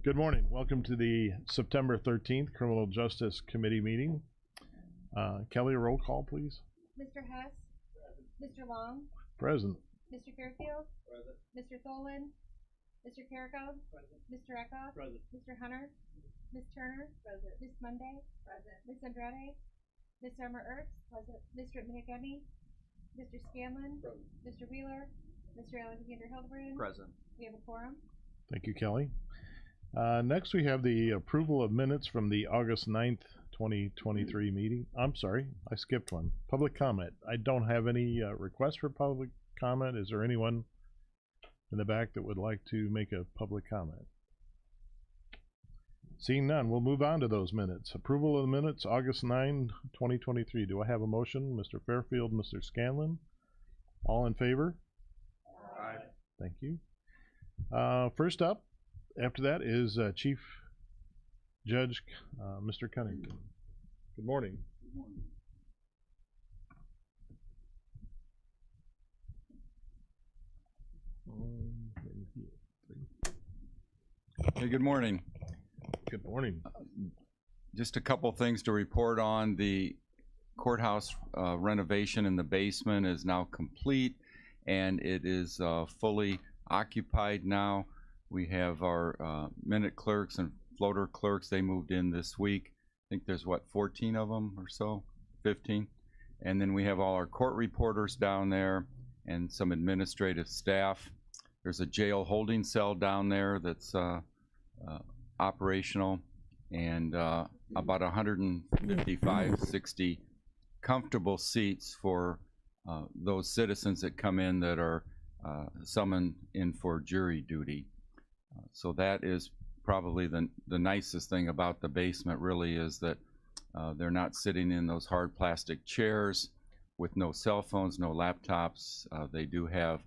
Good morning. Welcome to the September 13th Criminal Justice Committee meeting. Kelly, a roll call, please. Mr. Hess? Mr. Long? Present. Mr. Fairfield? Present. Mr. Tholen? Mr. Carrico? Present. Mr. Eckhoff? Present. Mr. Hunter? Ms. Turner? Present. Ms. Monday? Present. Ms. Andrade? Ms. Summer Ertz? Present. Mr. McEvney? Mr. Scanlon? Present. Mr. Wheeler? Mr. Alexander Hildebrand? Present. We have a quorum. Thank you, Kelly. Next, we have the approval of minutes from the August 9th, 2023 meeting. I'm sorry, I skipped one. Public comment. I don't have any requests for public comment. Is there anyone in the back that would like to make a public comment? Seeing none, we'll move on to those minutes. Approval of the minutes, August 9, 2023. Do I have a motion? Mr. Fairfield, Mr. Scanlon. All in favor? Aye. Thank you. First up, after that is Chief Judge Mr. Cunnington. Good morning. Good morning. Hey, good morning. Good morning. Just a couple things to report on. The courthouse renovation in the basement is now complete, and it is fully occupied now. We have our minute clerks and floater clerks. They moved in this week. I think there's, what, 14 of them or so? 15? And then we have all our court reporters down there and some administrative staff. There's a jail holding cell down there that's operational, and about 155, 60 comfortable seats for those citizens that come in that are summoned in for jury duty. So that is probably the nicest thing about the basement, really, is that they're not sitting in those hard plastic chairs with no cell phones, no laptops. They do have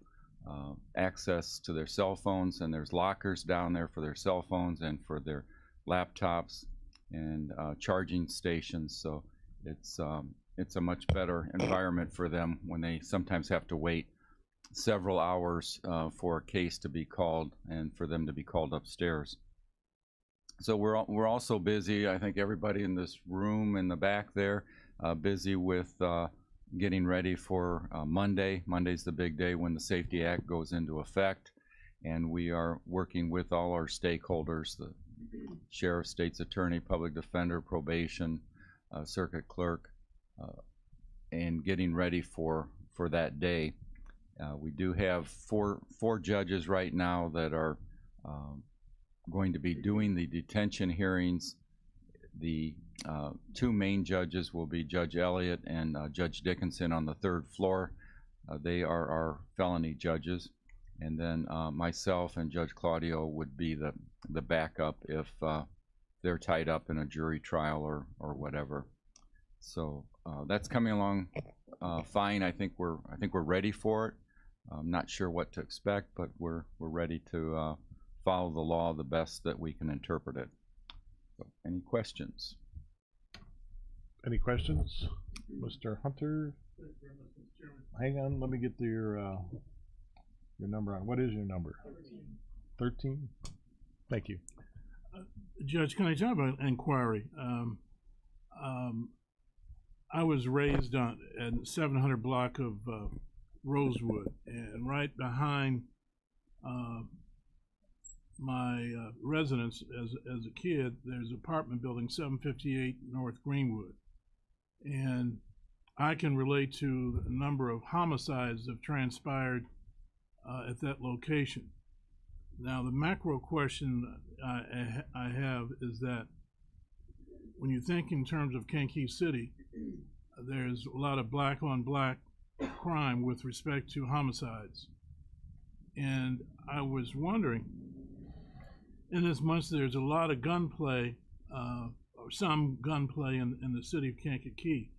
access to their cell phones, and there's lockers down there for their cell phones and for their laptops, and charging stations. So it's a much better environment for them when they sometimes have to wait several hours for a case to be called and for them to be called upstairs. So we're also busy, I think everybody in this room in the back there, busy with getting ready for Monday. Monday's the big day when the Safety Act goes into effect, and we are working with all our stakeholders, the sheriff, state's attorney, public defender, probation, circuit clerk, and getting ready for that day. We do have four judges right now that are going to be doing the detention hearings. The two main judges will be Judge Elliott and Judge Dickinson on the third floor. They are our felony judges, and then myself and Judge Claudio would be the backup if they're tied up in a jury trial or whatever. So that's coming along fine. I think we're ready for it. I'm not sure what to expect, but we're ready to follow the law the best that we can interpret it. So, any questions? Any questions? Mr. Hunter? Hang on, let me get your number on. What is your number? 13? Thank you. Judge, can I have an inquiry? I was raised at 700 block of Rosewood, and right behind my residence as a kid, there's apartment building 758 North Greenwood, and I can relate to the number of homicides that have transpired at that location. Now, the macro question I have is that when you think in terms of Kankakee City, there's a lot of black on black crime with respect to homicides. And I was wondering, in as much there's a lot of gunplay, or some gunplay in the city of Kankakee,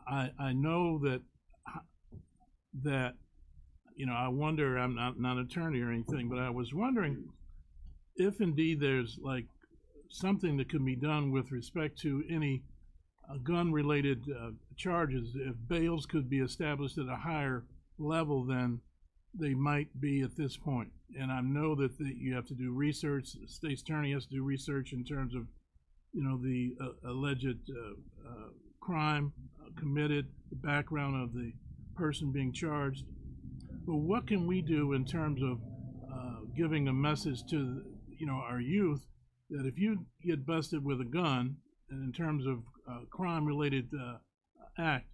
I know that you know, I wonder, I'm not an attorney or anything, but I was wondering if indeed there's like something that can be done with respect to any gun-related charges, if bails could be established at a higher level than they might be at this point. and I know that you have to do research, the state's attorney has to do research in terms of, you know, the alleged crime committed, the background of the person being charged. But what can we do in terms of giving a message to, you know, our youth that if you get busted with a gun, and in terms of crime-related act,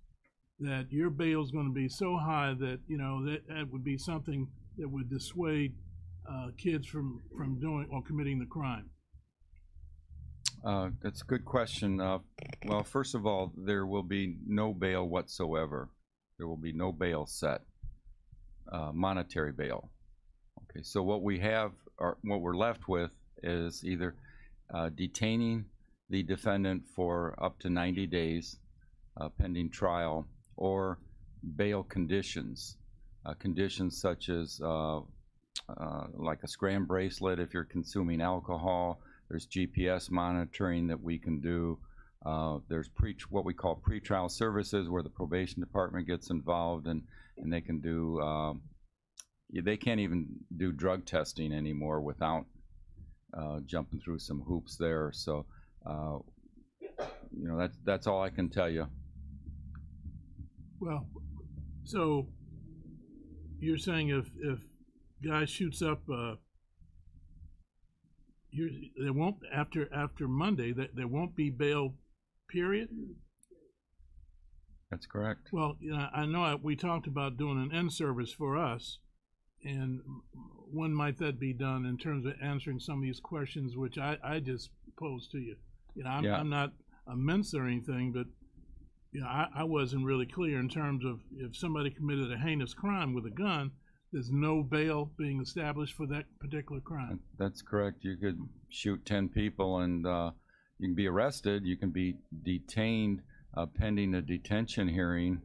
that your bail is going to be so high that, you know, that would be something that would dissuade kids from doing or committing the crime? That's a good question. Well, first of all, there will be no bail whatsoever. There will be no bail set, monetary bail. Okay, so what we have, or what we're left with, is either detaining the defendant for up to 90 days pending trial, or bail conditions. Conditions such as like a scram bracelet if you're consuming alcohol. There's GPS monitoring that we can do. There's what we call pretrial services, where the probation department gets involved, and they can do, they can't even do drug testing anymore without jumping through some hoops there. So, you know, that's all I can tell you. Well, so you're saying if guy shoots up, there won't, after Monday, there won't be bail, period? That's correct. Well, you know, I know we talked about doing an in-service for us, and when might that be done in terms of answering some of these questions which I just posed to you? You know, I'm not a mince or anything, but you know, I wasn't really clear in terms of if somebody committed a heinous crime with a gun, there's no bail being established for that particular crime. That's correct. You could shoot 10 people and you can be arrested. You can be detained pending a detention hearing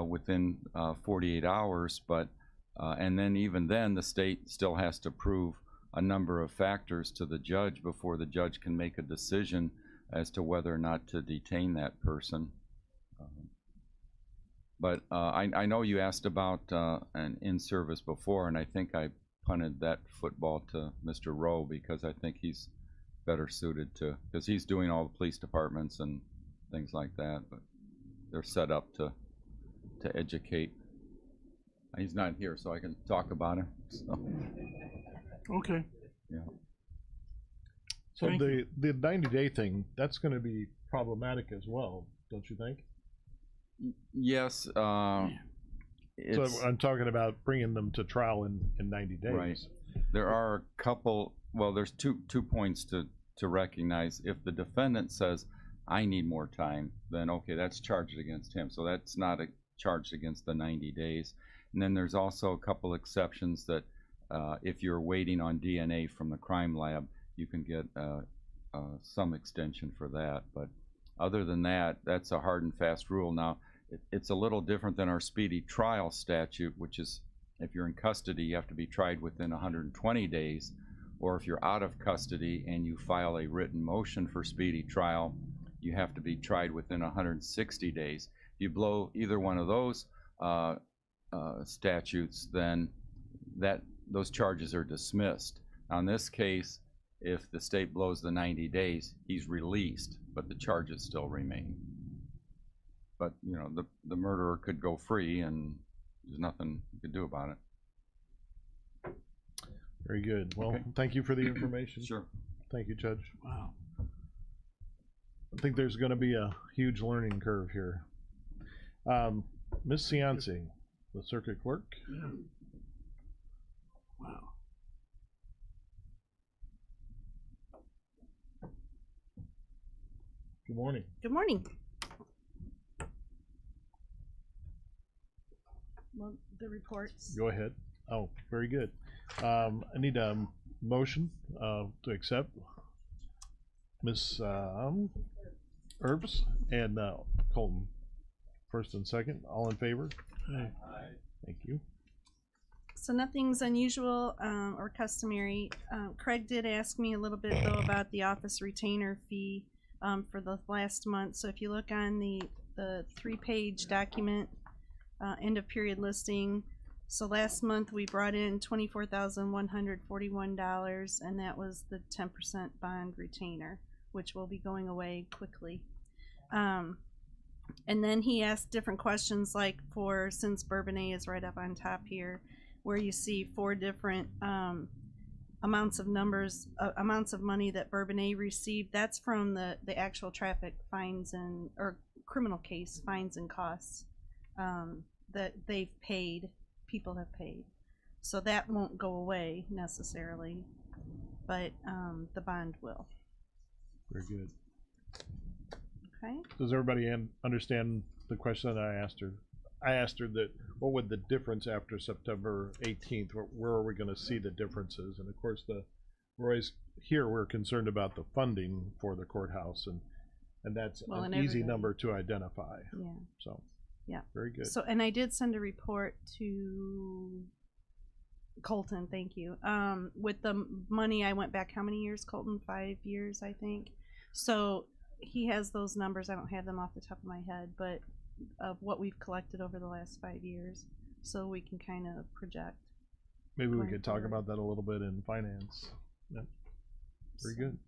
within 48 hours. But and then even then, the state still has to prove a number of factors to the judge before the judge can make a decision as to whether or not to detain that person. But I know you asked about an in-service before, and I think I punted that football to Mr. Rowe because I think he's better suited to, because he's doing all the police departments and things like that. But they're set up to educate. He's not here, so I can talk about him. So. Okay. Yeah. So Thank the 90-day thing, that's going to be problematic as well, don't you think? Yes. So I'm talking about bringing them to trial in 90 days. Right. There are a couple. Well, there's two points to recognize. If the defendant says, "I need more time," then okay, that's charged against him. So that's not charged against the 90 days. And then there's also a couple exceptions that if you're waiting on DNA from the crime lab, you can get some extension for that. But other than that, that's a hard and fast rule. Now, it's a little different than our speedy trial statute, which is if you're in custody, you have to be tried within 120 days, or if you're out of custody and you file a written motion for speedy trial, you have to be tried within 160 days. If you blow either one of those statutes, then those charges are dismissed. Now, in this case, if the state blows the 90 days, he's released, but the charges still remain. But, you know, the murderer could go free and there's nothing you could do about it. Very good. Well, Okay. Thank you for the information. Sure. Thank you, Judge. Wow. I think there's going to be a huge learning curve here. Ms. Cianci, the circuit clerk. Yeah. Wow. Good morning. Good morning. Well, the reports. Go ahead. Oh, very good. I need a motion to accept Ms. Herbst and Colton. First and second, all in favor? Hey. Thank you. So nothing's unusual or customary. Craig did ask me a little bit though about the office retainer fee for the last month. So if you look on the 3-page document, end of period listing, So last month we brought in $24,141, and that was the 10% bond retainer, which will be going away quickly. And then he asked different questions, like for, since Bourbonnais is right up on top here, where you see 4 different amounts of money that Bourbonnais received. That's from the actual traffic fines or criminal case fines and costs that they've paid. People have paid, so that won't go away necessarily, but the bond will. Very good. Okay. Does everybody understand the question that I asked her? I asked her that what would the difference after September 18th? Where are we going to see the differences? And of course, we're always here. We're concerned about the funding for the courthouse, and that's an easy number to identify. Yeah. So. Yeah. Very good. So, and I did send a report to Colton. Thank you. With the money, I went back how many years, Colton? 5 years, I think. So he has those numbers. I don't have them off the top of my head, but of what we've collected over the last 5 years, so we can kind of project. Maybe we could talk about that a little bit in finance. Yep. Very good.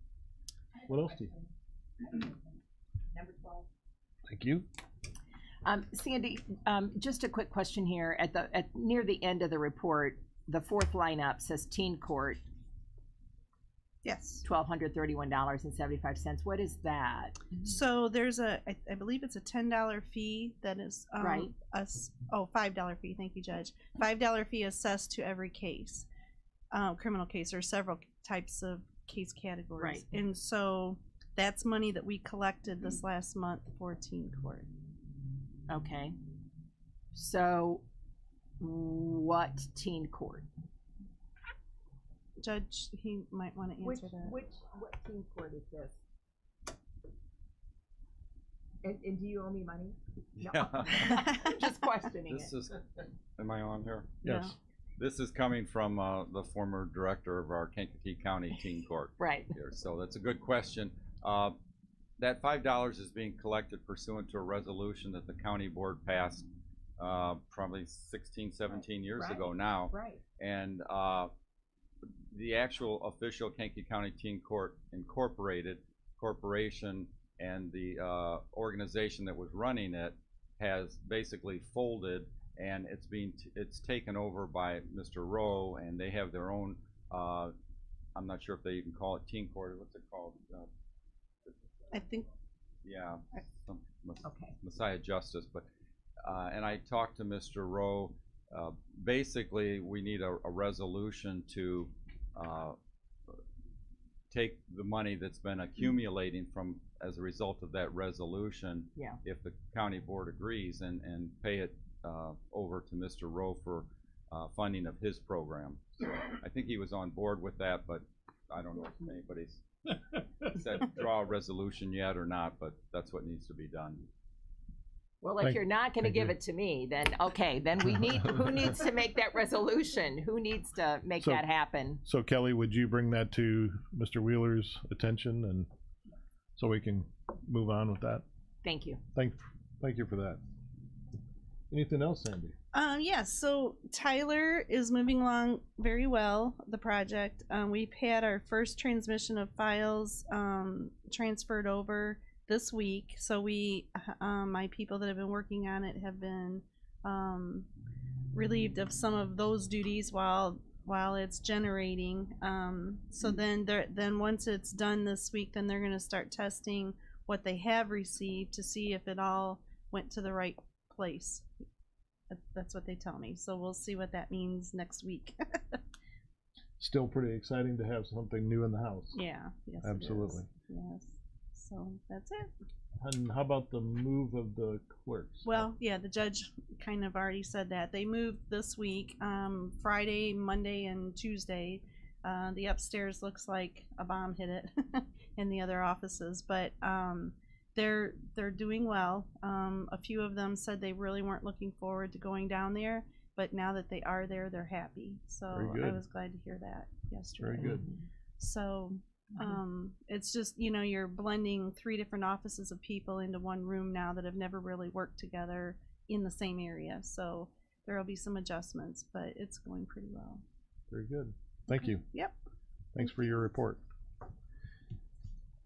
What else do you? Number 12. Thank you. Sandy, just a quick question here. At near the end of the report, the 4th line up says teen court. Yes. $1,231.75. What is that? So there's I believe it's a $10 fee that is right. $5 fee. Thank you, Judge. $5 fee assessed to every case, criminal case, or several types of case categories. Right. And so that's money that we collected this last month for teen court. Okay. So, what teen court? Judge, he might want to answer that. What teen court is this? And do you owe me money? No. Yeah. Just questioning This it. is, am I on here? Yes. No. This is coming from the former director of our Kankakee County Teen Court Right. here, so that's a good question. That $5 is being collected pursuant to a resolution that the county board passed probably 16, 17 years ago now. Right. And the actual official Kankakee County Teen Court Incorporated corporation and the organization that was running it has basically folded, and it's taken over by Mr. Rowe, and they have their own. I'm not sure if they even call it teen court. What's it called? I think. Yeah, Okay. Messiah Justice. But and I talked to Mr. Rowe. Basically, we need a resolution to take the money that's been accumulating from as a result of that resolution, Yeah. if the county board agrees, and pay it over to Mr. Rowe for funding of his program. So I think he was on board with that, but I don't know if anybody's said draw a resolution yet or not, but that's what needs to be done. Well, if you're not going to give it to me, then okay, then we need, who needs to make that resolution? Who needs to make that happen? So Kelly, would you bring that to Mr. Wheeler's attention, and so we can move on with that? Thank you. Thank you for that. Anything else, Sandy? Yes, so Tyler is moving along very well, the project. We've had our first transmission of files transferred over this week. So we, my people that have been working on it have been relieved of some of those duties while it's generating. So then once it's done this week, then they're going to start testing what they have received to see if it all went to the right place. That's what they tell me. So we'll see what that means next week. Still pretty exciting to have something new in the house. Yeah. Yes. Absolutely. Yes. So that's it. And how about the move of the clerks? Well, yeah, the judge kind of already said that. They moved this week, Friday, Monday, and Tuesday. The upstairs looks like a bomb hit it in the other offices, but they're doing well. A few of them said they really weren't looking forward to going down there, but now that they are there, they're happy. So I was glad to hear that yesterday. Very good. So it's just, you know, you're blending 3 different offices of people into one room now that have never really worked together in the same area. So there will be some adjustments, but it's going pretty well. Very good. Thank you. Yep. Thanks for your report.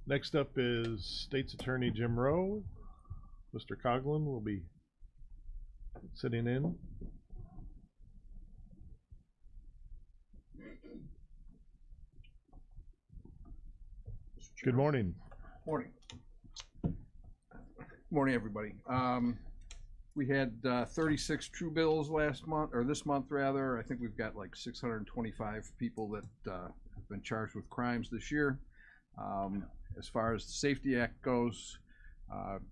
Next up is State's Attorney Jim Rowe. Mr. Coughlin will be sitting in. Good morning. Morning. Morning, everybody. We had 36 true bills last month, or this month rather. I think we've got like 625 people that have been charged with crimes this year. As far as the Safety Act goes,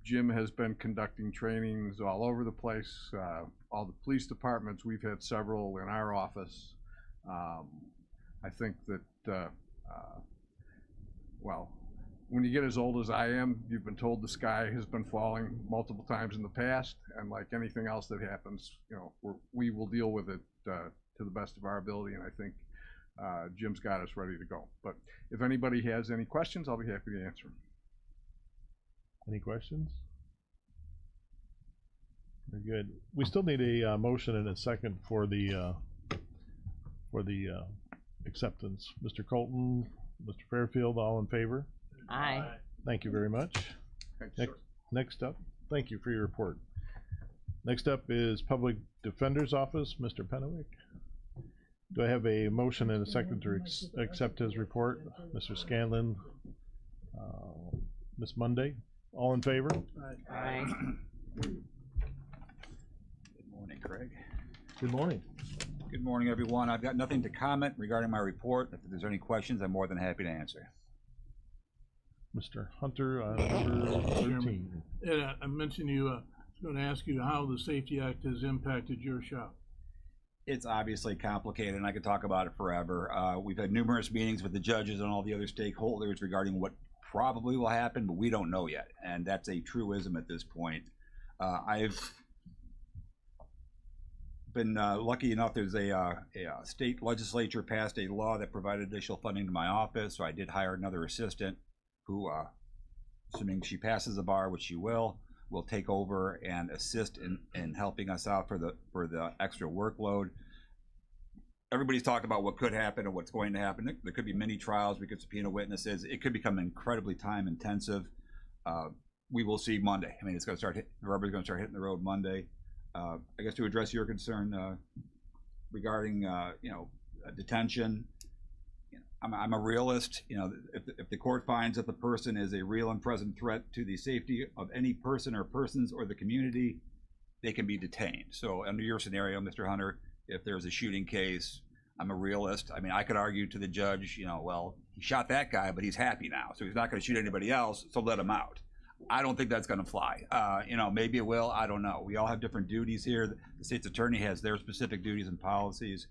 Jim has been conducting trainings all over the place. All the police departments, we've had several in our office. I think that, well, when you get as old as I am, you've been told the sky has been falling multiple times in the past, and like anything else that happens, you know, we will deal with it to the best of our ability, and I think Jim's got us ready to go. But if anybody has any questions, I'll be happy to answer them. Any questions? Very good. We still need a motion and a second for the acceptance. Mr. Colton, Mr. Fairfield, all in favor? Aye. Thank you very much. Thanks, sir. Next up, thank you for your report. Next up is Public Defender's Office, Mr. Pennewick. Do I have a motion and a second to accept his report? Mr. Scanlon, Ms. Monday, all in favor? Aye. Good morning, Craig. Good morning. Good morning, everyone. I've got nothing to comment regarding my report. If there's any questions, I'm more than happy to answer. Mr. Hunter, number 13. And I mentioned you, I was going to ask you how the Safety Act has impacted your shop. It's obviously complicated, and I could talk about it forever. We've had numerous meetings with the judges and all the other stakeholders regarding what probably will happen, but we don't know yet, and that's a truism at this point. I've been lucky enough, there's a state legislature passed a law that provided additional funding to my office, so I did hire another assistant who, assuming she passes the bar, which she will take over and assist in helping us out for the extra workload. Everybody's talked about what could happen and what's going to happen. There could be many trials. We could subpoena witnesses. It could become incredibly time intensive. We will see Monday. I mean, it's going to start. The rubber's going to start hitting the road Monday. I guess to address your concern regarding detention. I'm a realist. You know, if the court finds that the person is a real and present threat to the safety of any person or persons or the community, they can be detained. So under your scenario, Mr. Hunter, if there's a shooting case, I'm a realist. I mean, I could argue to the judge, you know, well, he shot that guy, but he's happy now, so he's not going to shoot anybody else, so let him out. I don't think that's going to fly. You know, maybe it will. I don't know. We all have different duties here. The state's attorney has their specific duties and policies.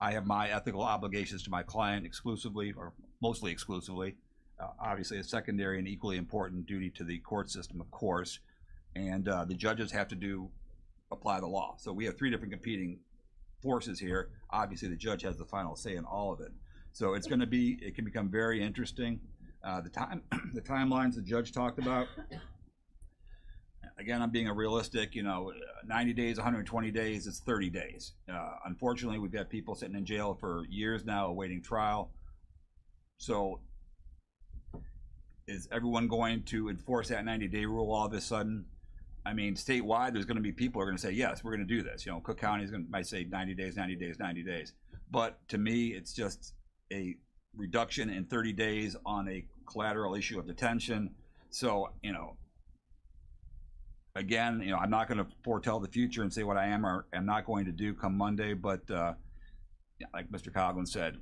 I have my ethical obligations to my client exclusively, or mostly exclusively. Obviously, a secondary and equally important duty to the court system, of course. And the judges have to apply the law. So we have three different competing forces here. Obviously, the judge has the final say in all of it. So it can become very interesting. The timelines the judge talked about. Again, I'm being a realistic, 90 days, 120 days, it's 30 days. Unfortunately, we've got people sitting in jail for years now awaiting trial. So is everyone going to enforce that 90-day rule all of a sudden? I mean, statewide, there's going to be people who are going to say, yes, we're going to do this. Cook County might say 90 days, 90 days, 90 days. But to me, it's just a reduction in 30 days on a collateral issue of detention. So, again, I'm not going to foretell the future and say what I am or am not going to do come Monday, but like Mr. Coughlin said,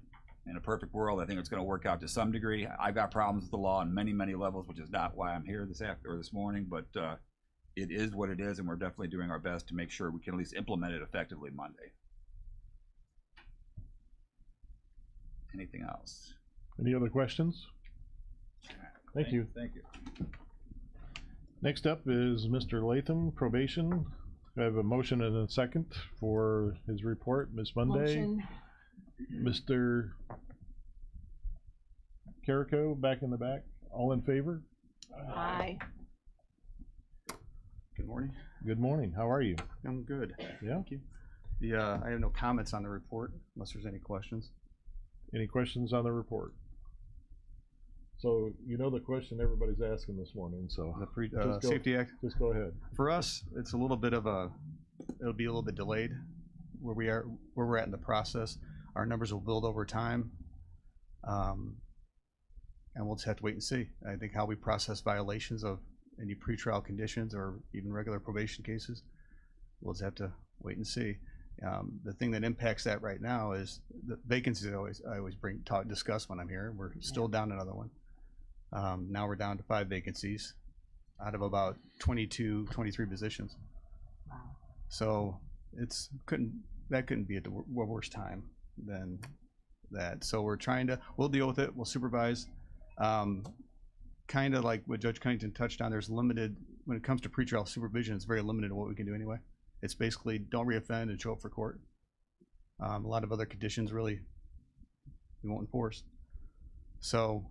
in a perfect world, I think it's going to work out to some degree. I've got problems with the law on many, many levels, which is not why I'm here this morning, but it is what it is, and we're definitely doing our best to make sure we can at least implement it effectively Monday. Anything else? Any other questions? Thank you. Thank you. Next up is Mr. Latham, probation. I have a motion and a second for his report. Ms. Monday. Motion. Mr. Carrico, back in the back. All in favor? Aye. Good morning. Good morning. How are you? I'm good. Yeah? Thank you. I have no comments on the report unless there's any questions. Any questions on the report? So you know the question everybody's asking this morning, so The Just go. Safety Act, just go ahead. for us, it's a little bit of it'll be a little bit delayed where we're at in the process. Our numbers will build over time. And we'll just have to wait and see. I think how we process violations of any pretrial conditions or even regular probation cases, we'll just have to wait and see. The thing that impacts that right now is the vacancies. I always discuss when I'm here. We're still down another one. Now we're down to 5 vacancies out of about 22, 23 positions. Wow. So that couldn't be at the worst time than that. So we'll deal with it. We'll supervise. Kind of like what Judge Cunnington touched on, there's limited, when it comes to pretrial supervision, it's very limited in what we can do anyway. It's basically don't reoffend and show up for court. A lot of other conditions really we won't enforce. So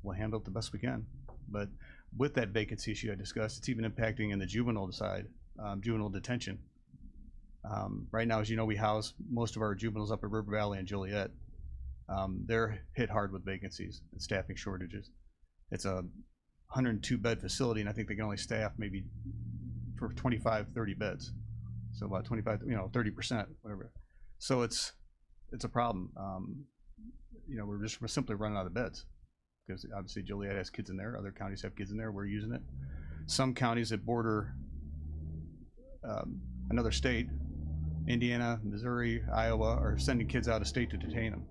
we'll handle it the best we can. But with that vacancy issue I discussed, it's even impacting in the juvenile side, juvenile detention. Right now, as you know, we house most of our juveniles up at River Valley and Joliet. They're hit hard with vacancies and staffing shortages. It's a 102 bed facility, and I think they can only staff maybe for 25, 30 beds. So about 25, 30%, whatever. So it's a problem. We're simply running out of beds because obviously Joliet has kids in there. Other counties have kids in there. We're using it. Some counties that border another state, Indiana, Missouri, Iowa, are sending kids out of state to detain them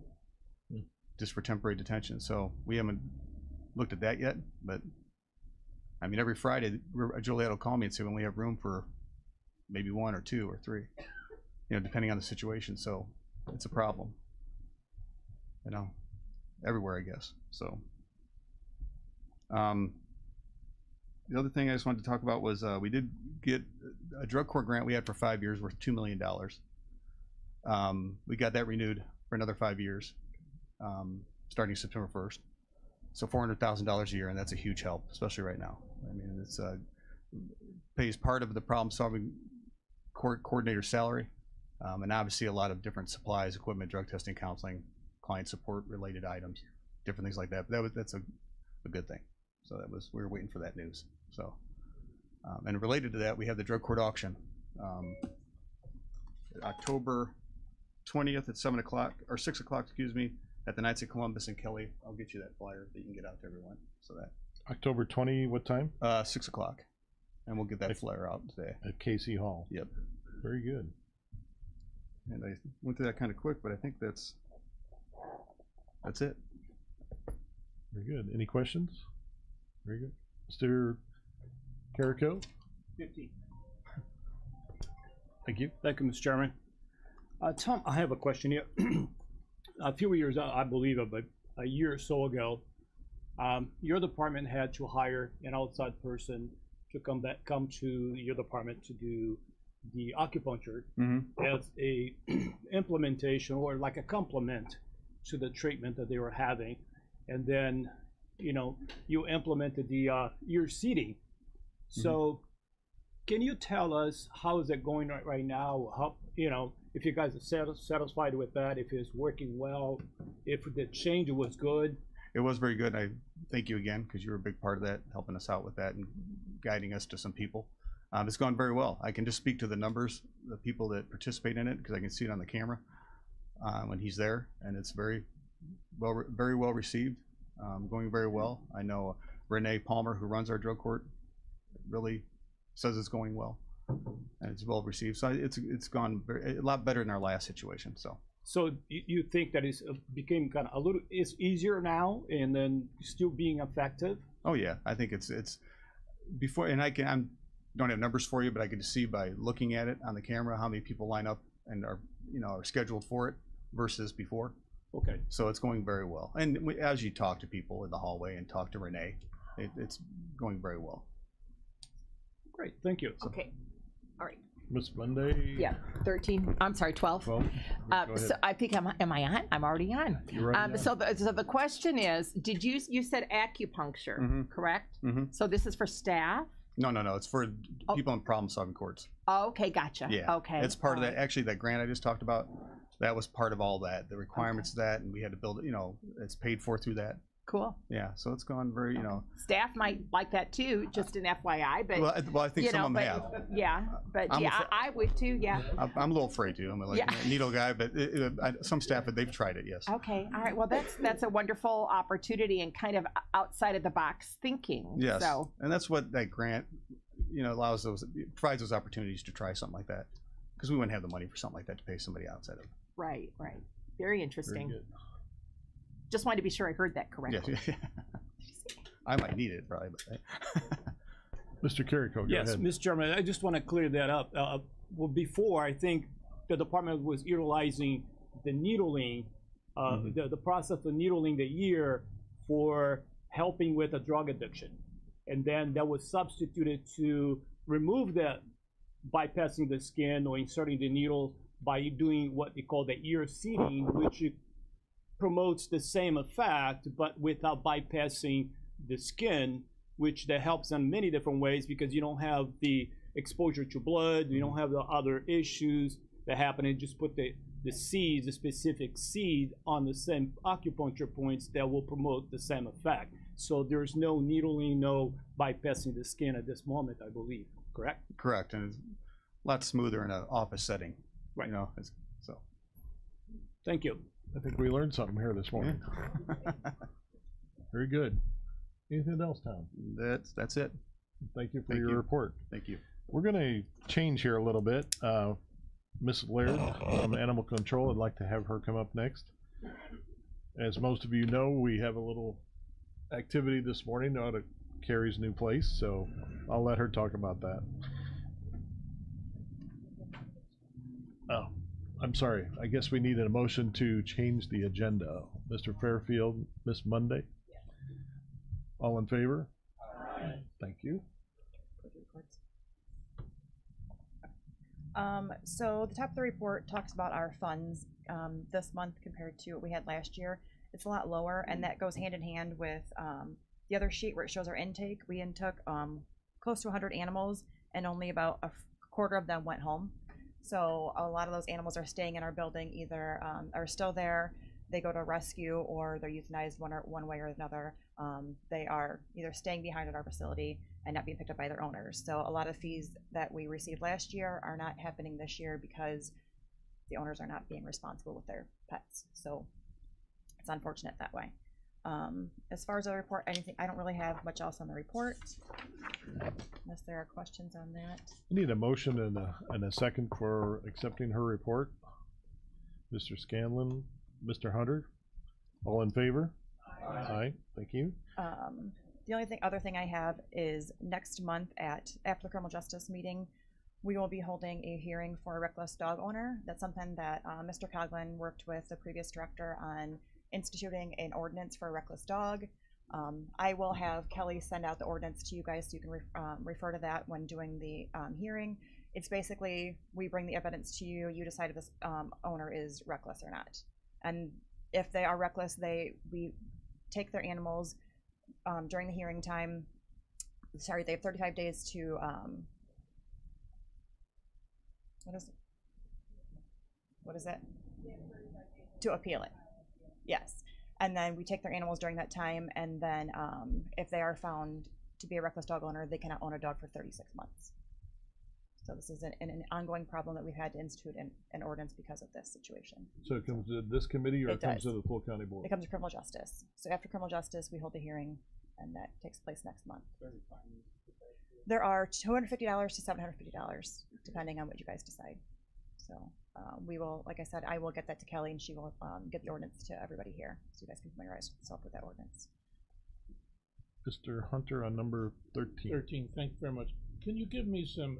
just for temporary detention. So we haven't looked at that yet, but I mean, every Friday, Joliet will call me and say when we have room for maybe 1 or 2 or 3, depending on the situation. So it's a problem, everywhere, I guess. So the other thing I just wanted to talk about was we did get a drug court grant we had for 5 years worth $2 million. We got that renewed for another 5 years, starting September 1st. So $400,000 a year, and that's a huge help, especially right now. I mean, it's pays part of the problem-solving court coordinator salary, and obviously a lot of different supplies, equipment, drug testing, counseling, client support related items, different things like that. But that's a good thing. So we were waiting for that news. So, and related to that, we have the drug court auction, October 20th at 7 o'clock or 6 o'clock, excuse me, at the Knights of Columbus and Kelly. I'll get you that flyer that you can get out to everyone. So that October 20, what time? 6 o'clock, and we'll get that flyer out today at Casey Hall. Yep. Very good. And I went through that kind of quick, but I think that's it. Very good. Any questions? Very good. Mr. Carrico? 50. Thank you. Thank you, Mr. Chairman. Tom, I have a question here. A few years, I believe, about a year or so ago, your department had to hire an outside person to come to your department to do the acupuncture as a implementation or like a complement to the treatment that they were having. And then, you implemented the ear seating. So can you tell us how is it going right now? How, if you guys are satisfied with that, if it's working well, if the change was good? It was very good. I thank you again because you were a big part of that, helping us out with that and guiding us to some people. It's gone very well. I can just speak to the numbers, the people that participate in it, because I can see it on the camera when he's there, and it's very well received, going very well. I know Renee Palmer, who runs our drug court, really says it's going well, and it's well received. So it's gone a lot better than our last situation. So you think that it's became kind of it's easier now, and then still being effective? Oh yeah, I think it's before, and I don't have numbers for you, but I can see by looking at it on the camera how many people line up and are scheduled for it versus before. Okay. So it's going very well, and as you talk to people in the hallway and talk to Renee, it's going very well. Great, thank you. Okay, all right. Miss Monday? Yeah, 13, I'm sorry, 12. 12? So I think, am I on? I'm already on. You're right. So the question is, you said acupuncture, correct? So this is for staff? No, it's for people in problem-solving courts. Oh, okay, gotcha. Yeah. Okay. It's part of all that. Actually, that grant I just talked about, that was part of all that. The requirements of that, and we had to build it. It's paid for through that. Cool. Yeah. So it's gone very. Staff might like that too, just an FYI. But Well, I think some of them have. Yeah, but I'm I would too. Yeah. I'm a little afraid to. I'm like a needle guy, but some staff they've tried it. Yes. Okay. All right. Well, that's a wonderful opportunity and kind of outside of the box thinking. Yes. So. And that's what that grant, provides those opportunities to try something like that, because we wouldn't have the money for something like that to pay somebody outside of. Right. Very interesting. Very good. Just wanted to be sure I heard that correctly. Yes. I might need it probably, but. Mr. Carrico, go Yes, ahead. Mr. Chairman, I just want to clear that up. Well, before, I think the department was utilizing the needling, the process of needling the ear for helping with a drug addiction. And then that was substituted to remove that, bypassing the skin or inserting the needle by doing what they call the ear seeding, which promotes the same effect, but without bypassing the skin, which that helps in many different ways because you don't have the exposure to blood, you don't have the other issues that happen, and just put the seeds, the specific seed on the same acupuncture points that will promote the same effect. So there's no needling, no bypassing the skin at this moment, I believe, correct? Correct, and it's a lot smoother in an office setting. Right. So. Thank you. I think we learned something here this morning. Very good. Anything else, Tom? That's it. Thank you for your report. Thank you. We're going to change here a little bit. Miss Laird from Animal Control, I'd like to have her come up next. As most of you know, we have a little activity this morning out at Carrie's new place, so I'll let her talk about that. Oh, I'm sorry. I guess we need a motion to change the agenda. Mr. Fairfield, Miss Monday? All in favor? Aye. Thank you. So the top of the report talks about our funds this month compared to what we had last year. It's a lot lower, and that goes hand in hand with the other sheet where it shows our intake. We intook close to 100 animals, and only about a quarter of them went home. So a lot of those animals are staying in our building, either are still there, they go to rescue, or they're euthanized one way or another. They are either staying behind at our facility and not being picked up by their owners. So a lot of fees that we received last year are not happening this year because the owners are not being responsible with their pets. So it's unfortunate that way. As far as the report, I don't really have much else on the report, unless there are questions on that. I need a motion and a second for accepting her report. Mr. Scanlon, Mr. Hunter, all in favor? Aye. Aye. Thank you. The only other thing I have is next month after the criminal justice meeting, we will be holding a hearing for a reckless dog owner. That's something that Mr. Coughlin worked with the previous director on instituting an ordinance for a reckless dog. I will have Kelly send out the ordinance to you guys so you can refer to that when doing the hearing. It's basically, we bring the evidence to you, you decide if this owner is reckless or not. And if they are reckless, we take their animals during the hearing time. Sorry, they have 35 days to what is it? To appeal it. Yes. And then we take their animals during that time, and then if they are found to be a reckless dog owner, they cannot own a dog for 36 months. So this is an ongoing problem that we've had to institute an ordinance because of this situation. So it comes to this committee, or it comes to the full county board? It comes to criminal justice. So after criminal justice, we hold the hearing, and that takes place next month. There are $250 to $750, depending on what you guys decide. So we will, like I said, I will get that to Kelly, and she will get the ordinance to everybody here, so you guys can familiarize yourself with that ordinance. Mr. Hunter on number 13. 13, thank you very much. Can you give me some,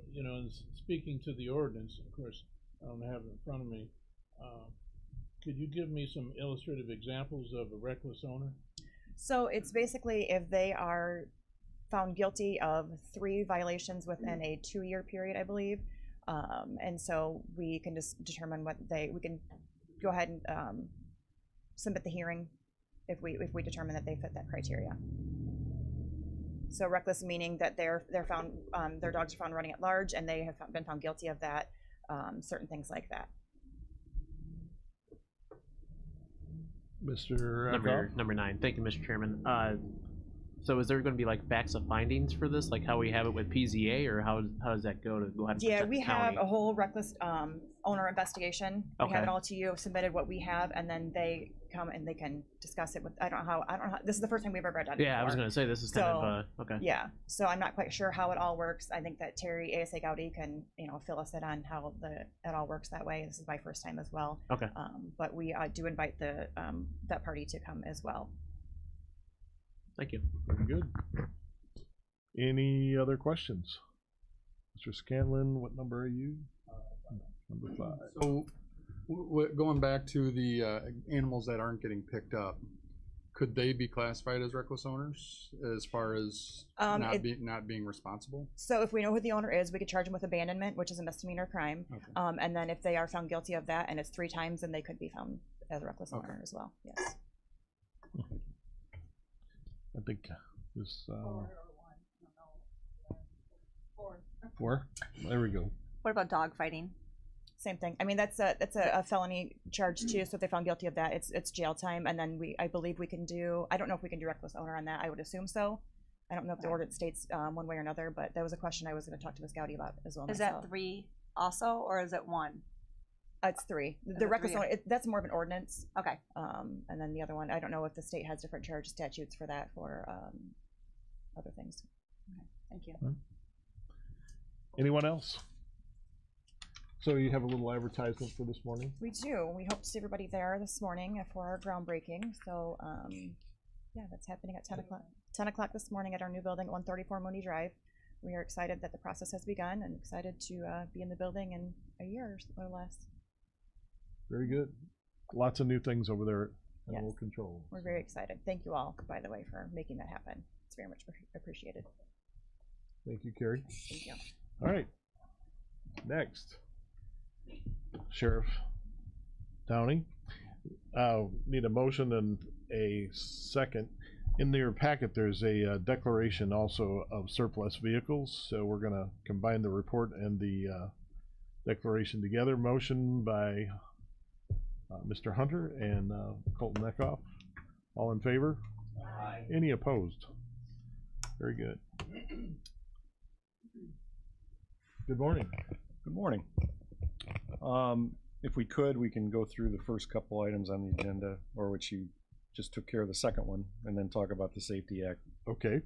speaking to the ordinance, of course, I don't have it in front of me. Could you give me some illustrative examples of a reckless owner? So it's basically if they are found guilty of 3 violations within a 2-year period, I believe. And so we can just determine we can go ahead and submit the hearing if we determine that they fit that criteria. So reckless meaning that they're found, their dogs are found running at large, and they have been found guilty of that, certain things like that. Mr. Number 9. Thank you, Mr. Chairman. So is there going to be like facts of findings for this, like how we have it with PZA, or how does that go to go ahead and Yeah, protect we the have county? a whole reckless owner investigation. We have Okay. it all to you, submitted what we have, and then they come and they can discuss it with, I don't know how, this is the first time we've ever done it Yeah, I was before. going to say this is kind of okay. Yeah, so I'm not quite sure how it all works. I think that Terry ASA Gowdy can, fill us in on how it all works that way. This is my first time as well. Okay. But we do invite that party to come as well. Thank you. Very good. Any other questions? Mr. Scanlon, what number are you? Number 5. So, going back to the animals that aren't getting picked up, could they be classified as reckless owners as far as not being responsible? So if we know who the owner is, we could charge them with abandonment, which is a misdemeanor crime. Okay. And then if they are found guilty of that, and it's 3 times, then they could be found as a reckless owner as well. Yes. I think this 4. There we go. What about dog fighting? Same thing. I mean, that's a felony charge too. So if they're found guilty of that, it's jail time. And then I believe we can do, I don't know if we can do reckless owner on that. I would assume so. I don't know if the ordinance states one way or another, but that was a question I was going to talk to Ms. Gowdy about as well. Is myself. that 3 also, or is it 1? It's 3. Is The it reckless 3? owner, that's more of an ordinance. Okay. And then the other one, I don't know if the state has different charge statutes for that for other things. Okay. Thank you. Anyone else? So you have a little advertisement for this morning? We do. We hope to see everybody there this morning for our groundbreaking. So, yeah, that's happening at 10 o'clock. 10 o'clock this morning at our new building at 134 Mooney Drive. We are excited that the process has begun and excited to be in the building in a year or less. Very good. Lots of new things over there at Yes. Animal Control. We're very excited. Thank you all, by the way, for making that happen. It's very much appreciated. Thank you, Carrie. Thank you. All right. Next. Sheriff Downey. Need a motion and a second. In your packet, there's a declaration also of surplus vehicles. So we're going to combine the report and the declaration together. Motion by Mr. Hunter and Colton Eckhoff. All in favor? Aye. Any opposed? Very good. Good morning. Good morning. If we could, we can go through the first couple items on the agenda, or which you just took care of the second one, and then talk about the Safety Act. Okay.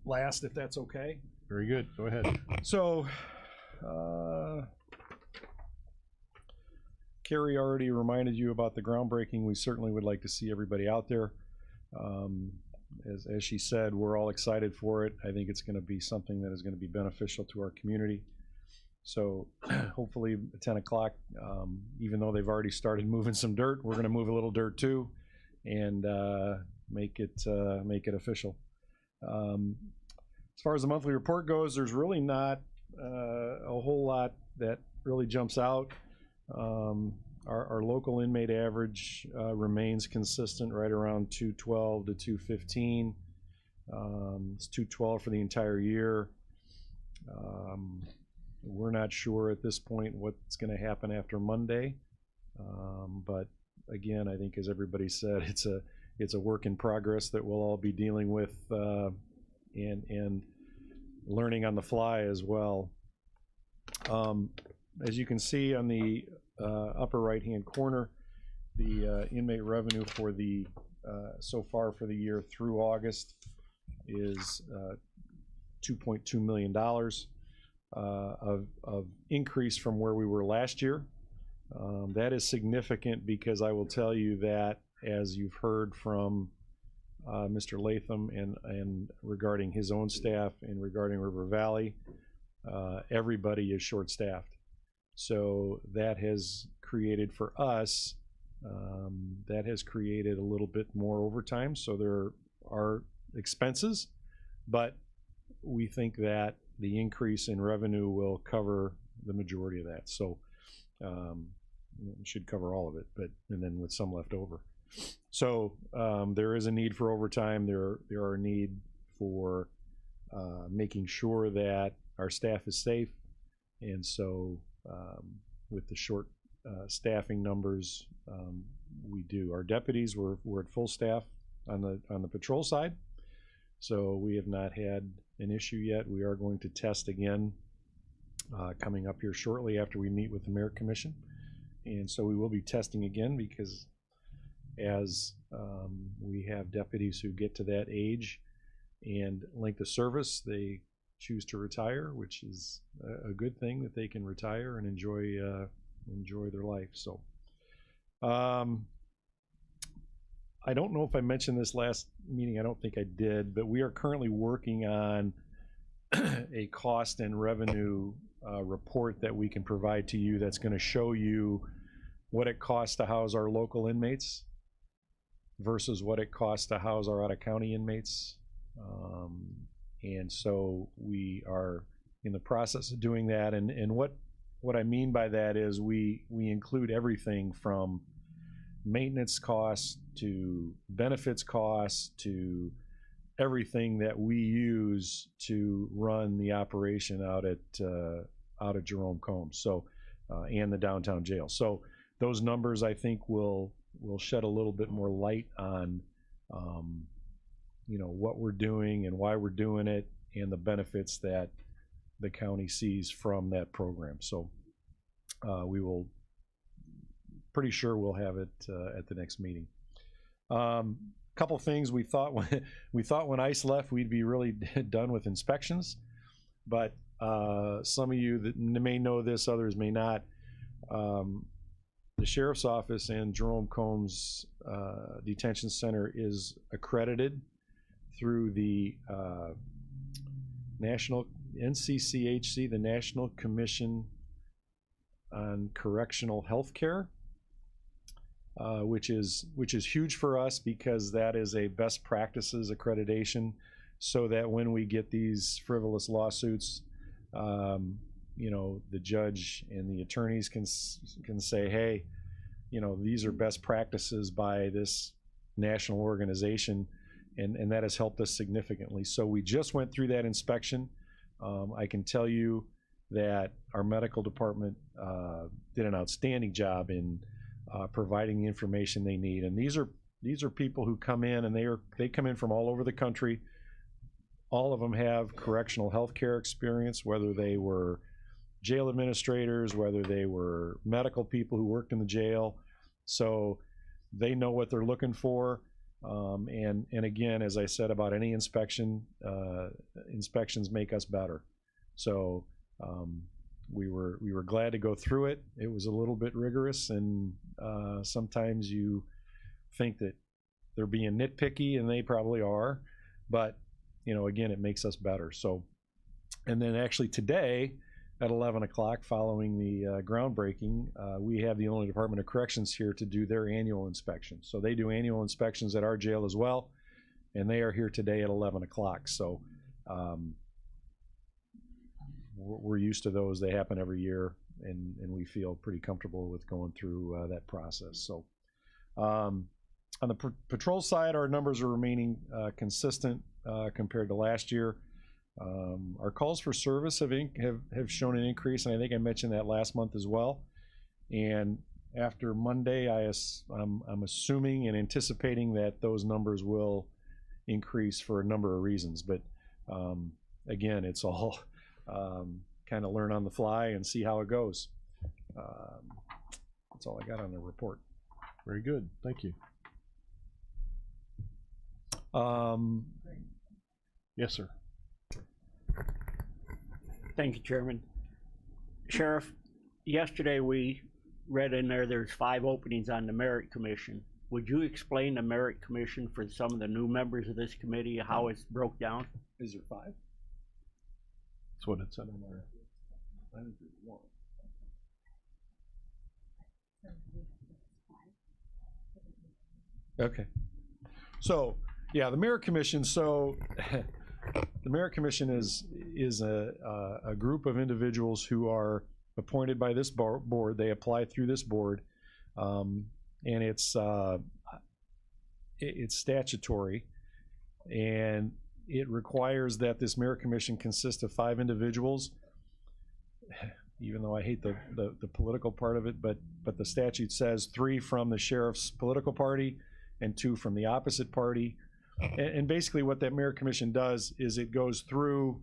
Last, if that's okay. Very good. Go ahead. So, Carrie already reminded you about the groundbreaking. We certainly would like to see everybody out there. As she said, we're all excited for it. I think it's going to be something that is going to be beneficial to our community. So hopefully at 10 o'clock, even though they've already started moving some dirt, we're going to move a little dirt too and make it official. As far as the monthly report goes, there's really not a whole lot that really jumps out. Our local inmate average remains consistent right around 212 to 215. It's 212 for the entire year. We're not sure at this point what's going to happen after Monday, but again, I think as everybody said, it's a work in progress that we'll all be dealing with and learning on the fly as well. As you can see on the upper right hand corner, the inmate revenue for the so far for the year through August is $2.2 million of increase from where we were last year. That is significant because I will tell you that, as you've heard from Mr. Latham and regarding his own staff and regarding River Valley, everybody is short-staffed. So that has created for us, that has created a little bit more overtime. So there are expenses, but we think that the increase in revenue will cover the majority of that. So it should cover all of it, and then with some left over. So there is a need for overtime. There are a need for making sure that our staff is safe. And so with the short staffing numbers, we do. Our deputies we're at full staff on the patrol side, so we have not had an issue yet. We are going to test again coming up here shortly after we meet with the Merit Commission, and so we will be testing again because as we have deputies who get to that age and length of service, they choose to retire, which is a good thing that they can retire and enjoy their life. So I don't know if I mentioned this last meeting. I don't think I did, but we are currently working on a cost and revenue report that we can provide to you that's going to show you what it costs to house our local inmates versus what it costs to house our out-of-county inmates. And so we are in the process of doing that. And what I mean by that is we include everything from maintenance costs to benefits costs to everything that we use to run the operation out at Jerome Combs, so and the downtown jail. So those numbers, I think, will shed a little bit more light on what we're doing and why we're doing it and the benefits that the county sees from that program. So we will, pretty sure we'll have it at the next meeting. Couple things we thought when ICE left we'd be really done with inspections, but some of you that may know this, others may not. The Sheriff's Office and Jerome Combs Detention Center is accredited through the National NCCHC, the National Commission on Correctional Health Care, which is huge for us because that is a best practices accreditation, so that when we get these frivolous lawsuits, the judge and the attorneys can say, hey, these are best practices by this national organization, and that has helped us significantly. So we just went through that inspection. I can tell you that our medical department did an outstanding job in providing the information they need. And these are people who come in, and they come in from all over the country. All of them have correctional health care experience, whether they were jail administrators, whether they were medical people who worked in the jail. So they know what they're looking for. And again, as I said about any inspection, inspections make us better. So we were glad to go through it. It was a little bit rigorous, and sometimes you think that they're being nitpicky, and they probably are, but again, it makes us better. So, and then actually today at 11 o'clock, following the groundbreaking, we have the Illinois Department of Corrections here to do their annual inspection. So they do annual inspections at our jail as well, and they are here today at 11 o'clock. So we're used to those. They happen every year, and we feel pretty comfortable with going through that process. So on the patrol side, our numbers are remaining consistent compared to last year. Our calls for service have shown an increase, and I think I mentioned that last month as well. And after Monday, I'm assuming and anticipating that those numbers will increase for a number of reasons. But again, it's all kind of learn on the fly and see how it goes. That's all I got on the report. Very good. Thank you. Yes, sir. Thank you, Chairman. Sheriff, yesterday we read in there's 5 openings on the Merit Commission. Would you explain the Merit Commission for some of the new members of this committee, how it's broke down? Is there 5? That's what it said on there. I think there's 1. Okay. So, yeah, the Merit Commission. So, the Merit Commission is a group of individuals who are appointed by this board. They apply through this board, and it's statutory. And it requires that this merit commission consist of 5 individuals, even though I hate the political part of it, but the statute says 3 from the sheriff's political party and 2 from the opposite party. And basically what that merit commission does is it goes through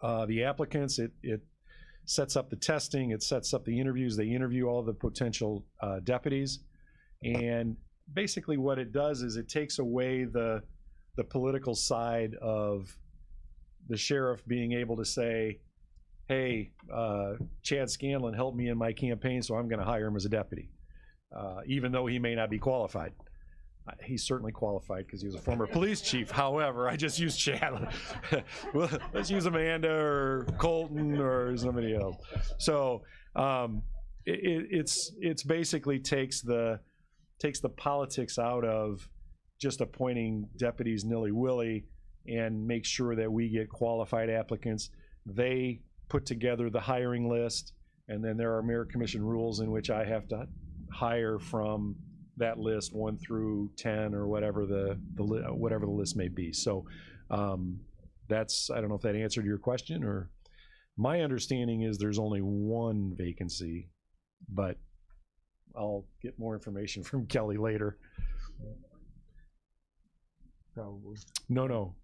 the applicants, it sets up the testing, it sets up the interviews, they interview all the potential deputies, and basically what it does is it takes away the political side of the sheriff being able to say, hey, Chad Scanlon helped me in my campaign, so I'm going to hire him as a deputy, even though he may not be qualified. He's certainly qualified because he was a former police chief. However, I just used Chad. Well, let's use Amanda or Colton or somebody else. So it's basically takes the politics out of just appointing deputies nilly-willy and make sure that we get qualified applicants. They put together the hiring list, and then there are merit commission rules in which I have to hire from that list 1 through 10 or whatever whatever the list may be. So that's, I don't know if that answered your question, or my understanding is there's only 1 vacancy, but I'll get more information from Kelly later. Probably. No,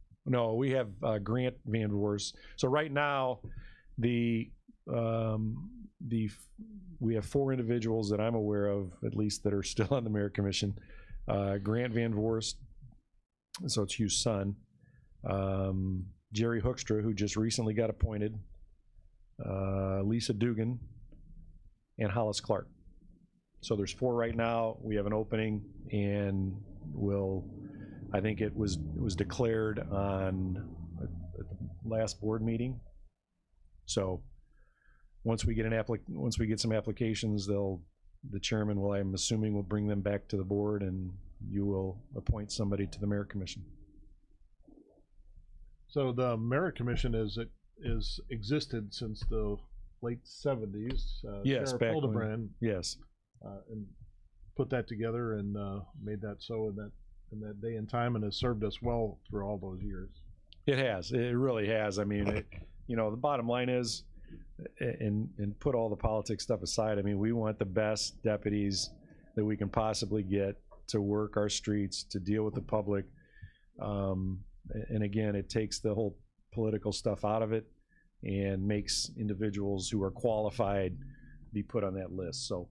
we have Grant Van Voorst. So right now, we have 4 individuals that I'm aware of, at least, that are still on the merit commission. Grant Van Voorst, so it's Hugh's son. Jerry Hoekstra, who just recently got appointed. Lisa Dugan, and Hollis Clark. So there's 4 right now. We have an opening, and I think it was declared on the last board meeting. So once we get some applications, the chairman will, I'm assuming, will bring them back to the board, and you will appoint somebody to the merit commission. So the merit commission is existed since the late 70s. Yes, Sheriff back Hildebrand, yes, and put that together and made that so in that day and time, and has served us well through all those years. It has. It really has. I mean, the bottom line is, and put all the politics stuff aside, I mean, we want the best deputies that we can possibly get to work our streets, to deal with the public. And again, it takes the whole political stuff out of it and makes individuals who are qualified be put on that list. So,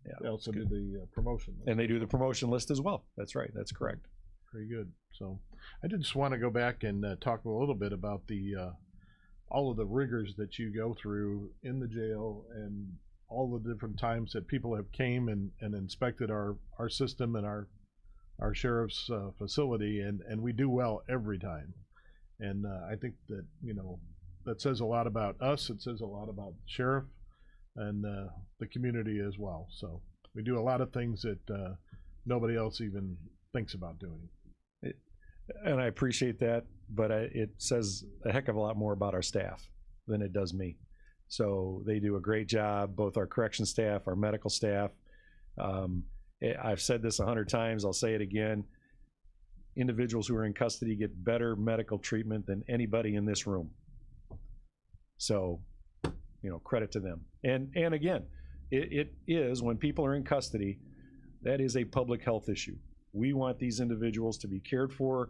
yeah. They also do the promotion list. And they do the promotion list as well. That's right. That's correct. Very good. So I did just want to go back and talk a little bit about all of the rigors that you go through in the jail, and all the different times that people have came and inspected our system and our sheriff's facility, and we do well every time. And I think that, that says a lot about us. It says a lot about the sheriff and the community as well. So we do a lot of things that nobody else even thinks about doing. And I appreciate that, but it says a heck of a lot more about our staff than it does me. So they do a great job, both our correction staff, our medical staff. I've said this 100 times, I'll say it again. Individuals who are in custody get better medical treatment than anybody in this room. So, credit to them. And again, it is, when people are in custody, that is a public health issue. We want these individuals to be cared for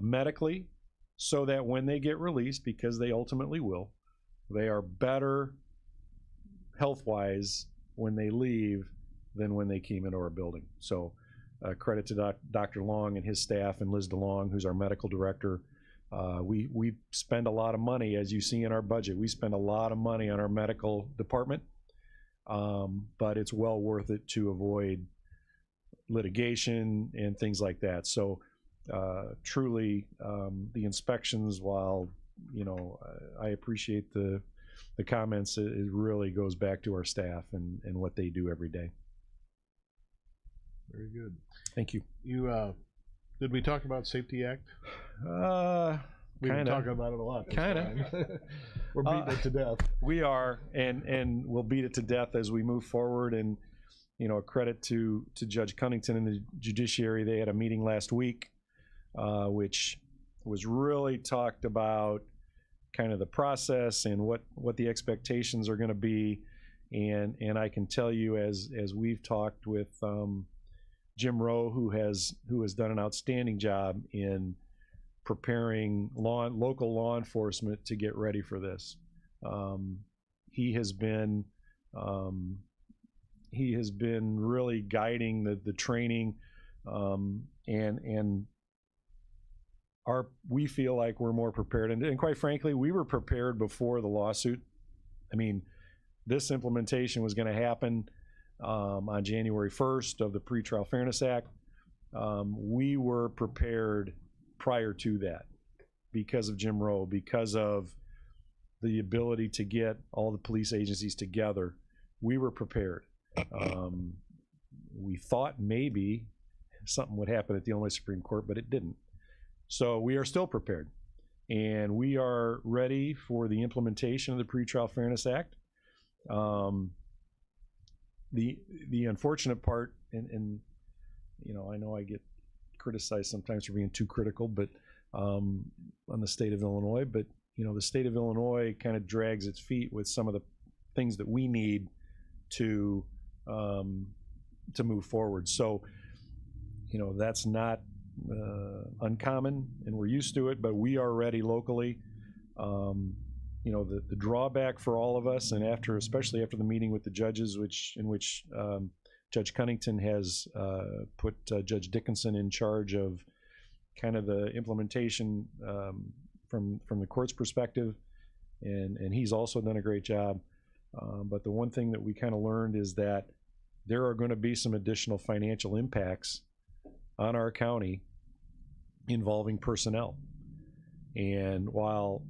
medically, so that when they get released, because they ultimately will, they are better health-wise when they leave than when they came into our building. So credit to Dr. Long and his staff, and Liz DeLong, who's our medical director. We spend a lot of money, as you see in our budget. We spend a lot of money on our medical department, but it's well worth it to avoid litigation and things like that. So truly, the inspections, while I appreciate the comments, it really goes back to our staff and what they do every day. Very good. Thank you. Did we talk about Safety Act? We've been Kinda. talking about it a lot. Kinda. We're beating it to death. We are, and we'll beat it to death as we move forward. And a credit to Judge Cunnington and the judiciary. They had a meeting last week which was really talked about kind of the process and what the expectations are going to be. And I can tell you, as we've talked with Jim Rowe, who has done an outstanding job in preparing local law enforcement to get ready for this. He has been really guiding the training, and we feel like we're more prepared. And quite frankly, we were prepared before the lawsuit. I mean, this implementation was going to happen on January 1st of the Pretrial Fairness Act. We were prepared prior to that because of Jim Rowe, because of the ability to get all the police agencies together. We were prepared. We thought maybe something would happen at the Illinois Supreme Court, but it didn't. So we are still prepared, and we are ready for the implementation of the Pretrial Fairness Act. The unfortunate part, and you know, I know I get criticized sometimes for being too critical, but on the state of Illinois, but you know, the state of Illinois kind of drags its feet with some of the things that we need to move forward. So, you know, that's not uncommon, and we're used to it, but we are ready locally. You know, the drawback for all of us, and especially after the meeting with the judges, in which Judge Cunnington has put Judge Dickinson in charge of kind of the implementation from the court's perspective, and he's also done a great job. But the one thing that we kind of learned is that there are going to be some additional financial impacts on our county involving personnel. And while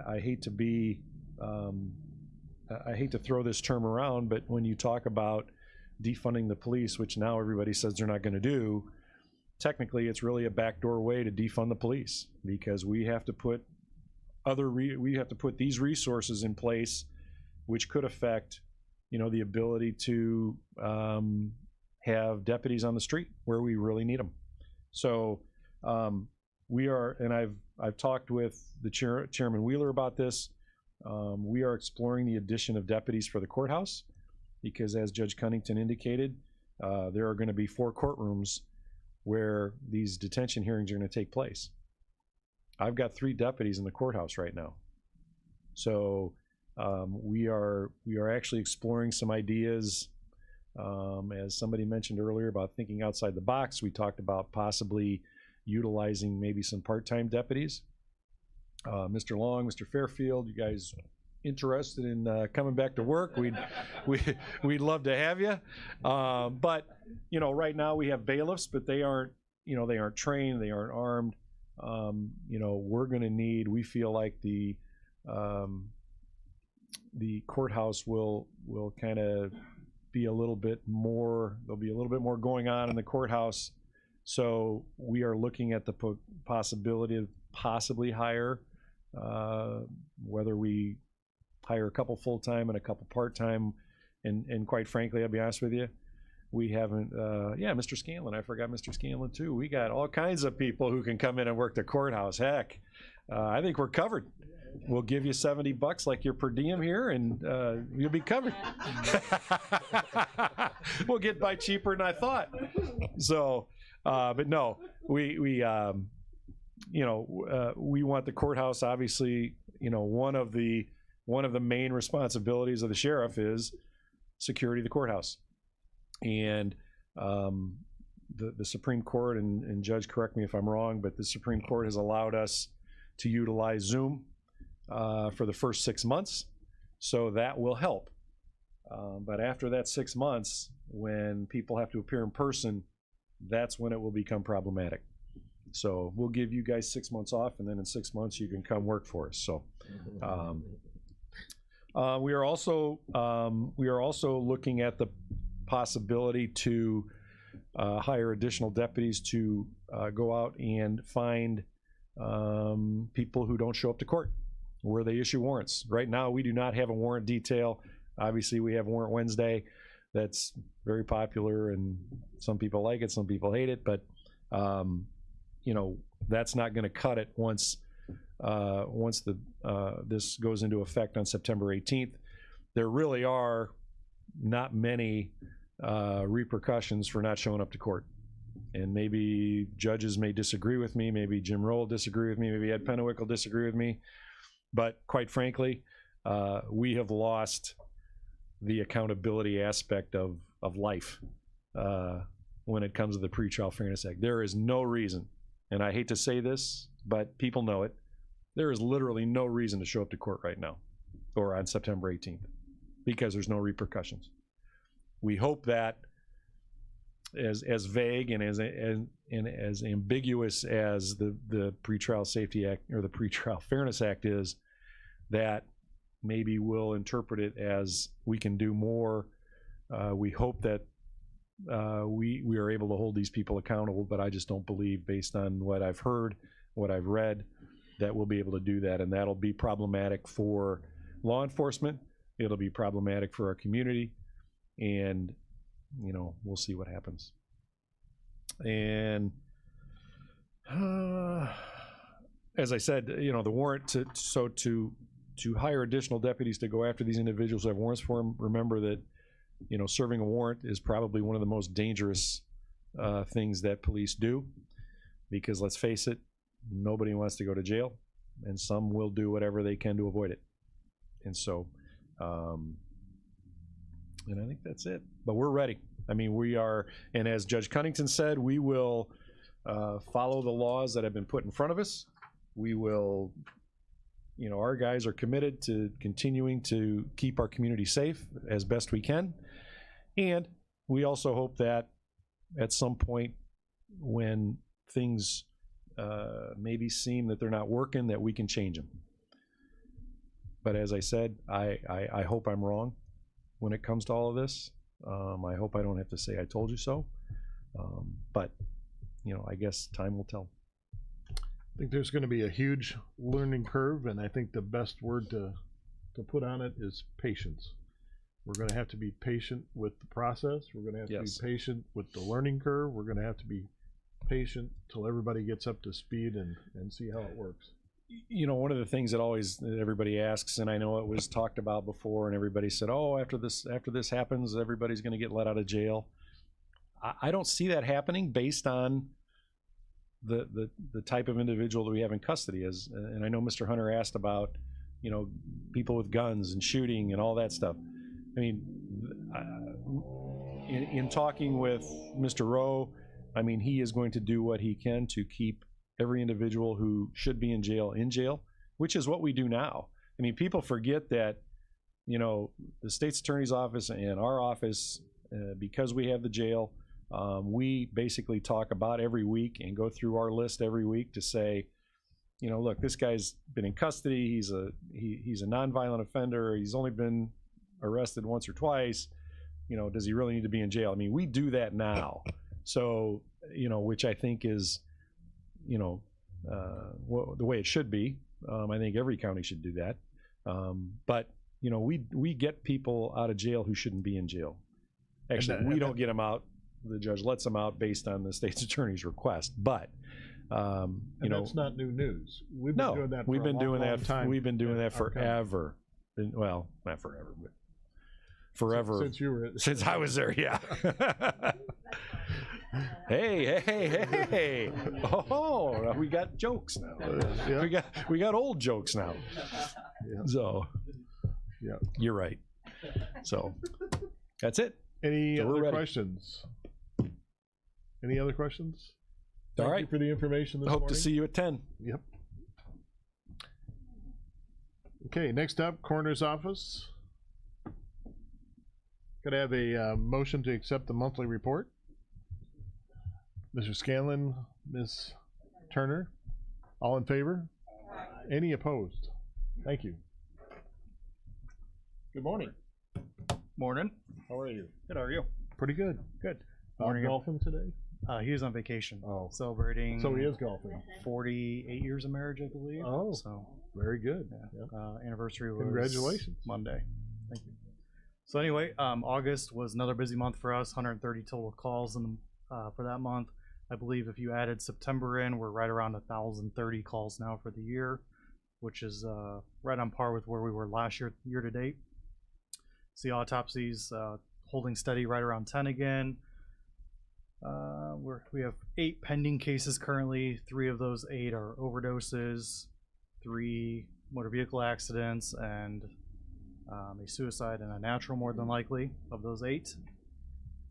I hate to be, I hate to throw this term around, but when you talk about defunding the police, which now everybody says they're not going to do, technically it's really a backdoor way to defund the police, because we have to put these resources in place, which could affect, you know, the ability to have deputies on the street where we really need them. So we are, and I've talked with the Chairman Wheeler about this. We are exploring the addition of deputies for the courthouse, because as Judge Cunnington indicated, there are going to be 4 courtrooms where these detention hearings are going to take place. I've got 3 deputies in the courthouse right now. So we are actually exploring some ideas. As somebody mentioned earlier about thinking outside the box, we talked about possibly utilizing maybe some part-time deputies. Mr. Long, Mr. Fairfield, you guys interested in coming back to work? We'd love to have you. But you know, right now we have bailiffs, but they aren't trained, they aren't armed. You know, we're going to need. We feel like the courthouse will kind of be a little bit more. There'll be a little bit more going on in the courthouse. So we are looking at the possibility of possibly hire, whether we hire a couple full-time and a couple part-time, and quite frankly, I'll be honest with you, we haven't, Mr. Scanlon, I forgot Mr. Scanlon too. We got all kinds of people who can come in and work the courthouse. Heck, I think we're covered. We'll give you $70 like your per diem here, and you'll be covered. We'll get by cheaper than I thought. So, but no, we want the courthouse. Obviously, you know, one of the main responsibilities of the sheriff is security of the courthouse. And the Supreme Court, and Judge, correct me if I'm wrong, but the Supreme Court has allowed us to utilize Zoom for the first 6 months, so that will help. But after that 6 months, when people have to appear in person, that's when it will become problematic. So we'll give you guys 6 months off, and then in 6 months you can come work for us. So we are also looking at the possibility to hire additional deputies to go out and find people who don't show up to court, where they issue warrants. Right now, we do not have a warrant detail. Obviously, we have Warrant Wednesday. That's very popular, and some people like it, some people hate it. But you know, that's not going to cut it once this goes into effect on September 18th. There really are not many repercussions for not showing up to court. And maybe judges may disagree with me, maybe Jim Roll will disagree with me, maybe Ed Pennewick will disagree with me. But quite frankly, we have lost the accountability aspect of life when it comes to the Pretrial Fairness Act. There is no reason, and I hate to say this, but people know it, there is literally no reason to show up to court right now or on September 18th because there's no repercussions. We hope that as vague and as ambiguous as the Pretrial Safety Act or the Pretrial Fairness Act is, that maybe we'll interpret it as we can do more. We hope that we are able to hold these people accountable, but I just don't believe, based on what I've heard, what I've read, that we'll be able to do that, and that'll be problematic for law enforcement. It'll be problematic for our community, and you know, we'll see what happens. And as I said, you know, the warrant to hire additional deputies to go after these individuals who have warrants for them. Remember that, you know, serving a warrant is probably one of the most dangerous things that police do, because let's face it, nobody wants to go to jail, and some will do whatever they can to avoid it. And so, and I think that's it. But we're ready. I mean, we are, and as Judge Cunnington said, we will follow the laws that have been put in front of us. We will, you know, our guys are committed to continuing to keep our community safe as best we can. And we also hope that at some point when things maybe seem that they're not working, that we can change them. But as I said, I hope I'm wrong when it comes to all of this. I hope I don't have to say I told you so. But, you know, I guess time will tell. I think there's going to be a huge learning curve, and I think the best word to put on it is patience. We're going to have to be patient with the process. We're going to have to be patient with the learning curve. We're going to have to be patient till everybody gets up to speed and see how it works. You know, one of the things that everybody asks, and I know it was talked about before, and everybody said, oh, after this happens, everybody's going to get let out of jail. I don't see that happening based on the type of individual that we have in custody. And I know Mr. Hunter asked about, you know, people with guns and shooting and all that stuff. I mean, in talking with Mr. Rowe, I mean, he is going to do what he can to keep every individual who should be in jail, which is what we do now. I mean, people forget that, you know, the state's attorney's office and our office, because we have the jail, we basically talk about every week and go through our list every week to say, you know, look, this guy's been in custody. He's a nonviolent offender. He's only been arrested once or twice. You know, does he really need to be in jail? I mean, we do that now. So, you know, which I think is, you know, the way it should be. I think every county should do that. But, you know, we get people out of jail who shouldn't be in jail. Actually, we don't get them out. The judge lets them out based on the state's attorney's request. But, you know, that's not new news. We've been doing that for we've been a doing long that. time. We've been doing that forever. Well, not forever, but forever. Since I was there, yeah. Hey! Oh, we got jokes now. We got old jokes now. Yeah. So, yeah, you're right. So, that's it. Any other questions? Any other questions? All right. Thank you for the information this morning. Hope to see you at 10. Yep. Okay, next up, Coroner's Office. Could I have a motion to accept the monthly report? Mr. Scanlon, Ms. Turner, all in favor? Any opposed? Thank you. Good morning. Morning. How are you? Good, how are you? Pretty good. Good. Morning. Golfing today? He is on vacation. Oh. Celebrating. So he is golfing. 48 years of marriage, I believe. Oh. So very good. Yeah. Yep. Anniversary was Congratulations. Monday. Thank you. So anyway, August was another busy month for us. 130 total calls for that month. I believe if you added September in, we're right around 1,030 calls now for the year, which is right on par with where we were last year to date. See autopsies holding steady right around 10 again. We have 8 pending cases currently. 3 of those 8 are overdoses, 3 motor vehicle accidents, and a suicide and a natural, more than likely, of those 8.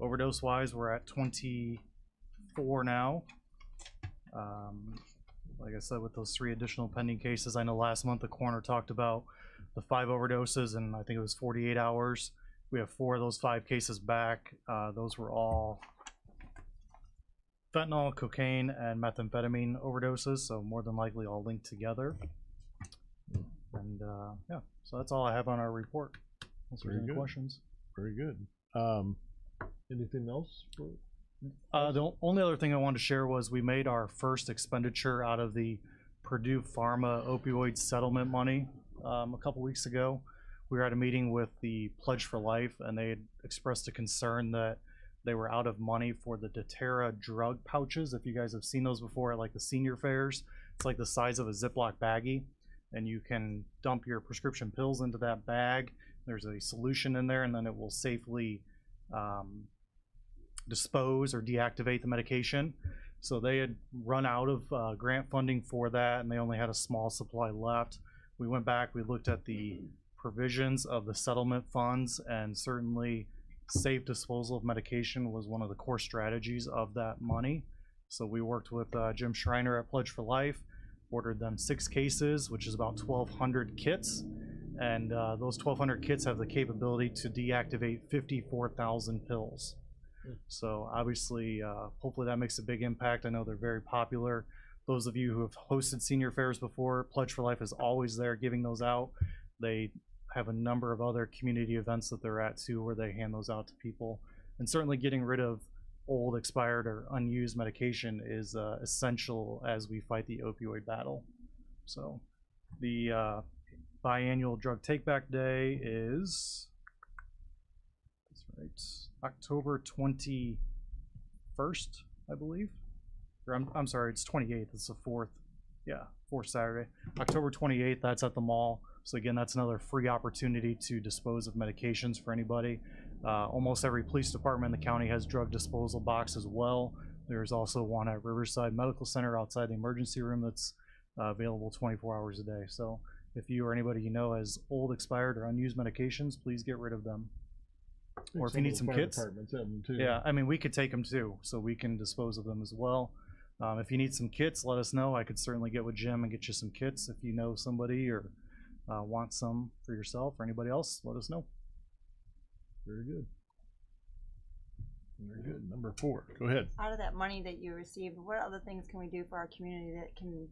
Overdose wise, we're at 24 now. Like I said, with those 3 additional pending cases, I know last month the coroner talked about the 5 overdoses, and I think it was 48 hours. We have 4 of those 5 cases back. Those were all fentanyl, cocaine, and methamphetamine overdoses, so more than likely all linked together. And yeah, so that's all I have on our report. Unless there's any questions. Very good. Anything else? The only other thing I wanted to share was we made our first expenditure out of the Purdue Pharma opioid settlement money a couple weeks ago. We were at a meeting with the Pledge for Life, and they had expressed a concern that they were out of money for the Deterra drug pouches. If you guys have seen those before at like the senior fairs, it's like the size of a Ziploc baggie, and you can dump your prescription pills into that bag. There's a solution in there, and then it will safely dispose or deactivate the medication. So they had run out of grant funding for that, and they only had a small supply left. We went back, we looked at the provisions of the settlement funds, and certainly safe disposal of medication was one of the core strategies of that money. So we worked with Jim Schreiner at Pledge for Life, ordered them 6 cases, which is about 1,200 kits, and those 1,200 kits have the capability to deactivate 54,000 pills. So obviously, hopefully that makes a big impact. I know they're very popular. Those of you who have hosted senior fairs before, Pledge for Life is always there giving those out. They have a number of other community events that they're at too, where they hand those out to people. And certainly getting rid of old, expired, or unused medication is essential as we fight the opioid battle. So the biannual drug take-back day is, that's right, October 21st, I believe. Or I'm sorry, it's 28th. It's the 4th. Yeah, 4th Saturday. October 28th, that's at the mall. So again, that's another free opportunity to dispose of medications for anybody. Almost every police department in the county has drug disposal box as well. There's also one at Riverside Medical Center outside the emergency room that's available 24 hours a day. So if you or anybody you know has old, expired, or unused medications, please get rid of them. Or if you need some kits, yeah, I mean, we could take them too, so we can dispose of them as well. If you need some kits, let us know. I could certainly get with Jim and get you some kits if you know somebody or want some for yourself or anybody else. Let us know. Very good. Very good. Number 4. Go ahead. Out of that money that you received, what other things can we do for our community that can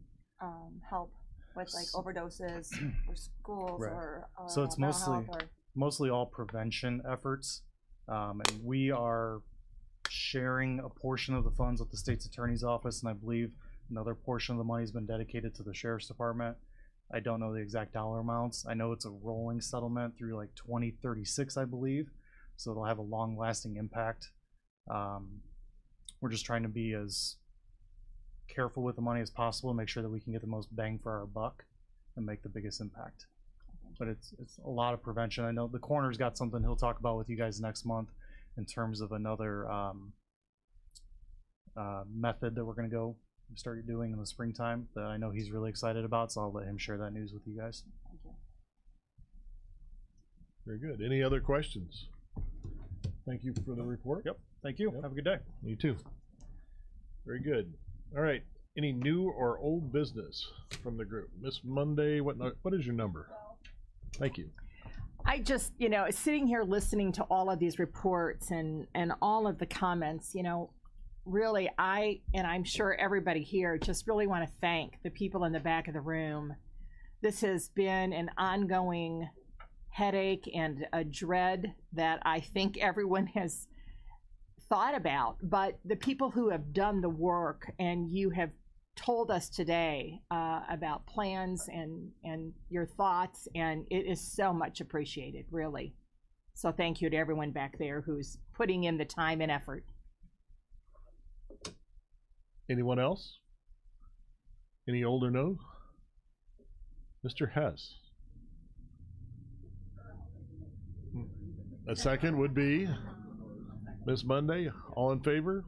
help with like overdoses or schools or so it's mostly all prevention efforts, and we are sharing a portion of the funds with the state's attorney's office, and I believe another portion of the money has been dedicated to the sheriff's department. I don't know the exact dollar amounts. I know it's a rolling settlement through like 2036, I believe, so it'll have a long-lasting impact. We're just trying to be as careful with the money as possible and make sure that we can get the most bang for our buck and make the biggest impact. But it's a lot of prevention. I know the coroner's got something he'll talk about with you guys next month in terms of another method that we're going to go start doing in the springtime that I know he's really excited about, so I'll let him share that news with you guys. Thank you. Very good. Any other questions? Thank you for the report. Yep. Thank you. Yep. Have a good day. You too. Very good. All right. Any new or old business from the group? Miss Monday, what is your number? Thank you. I just, sitting here listening to all of these reports and all of the comments, really, I'm sure everybody here just really want to thank the people in the back of the room. This has been an ongoing headache and a dread that I think everyone has thought about, but the people who have done the work, and you have told us today about plans and your thoughts, and it is so much appreciated, really. So thank you to everyone back there who's putting in the time and effort. Anyone else? Any old or no? Mr. Hess. A second would be Ms. Monday. All in favor?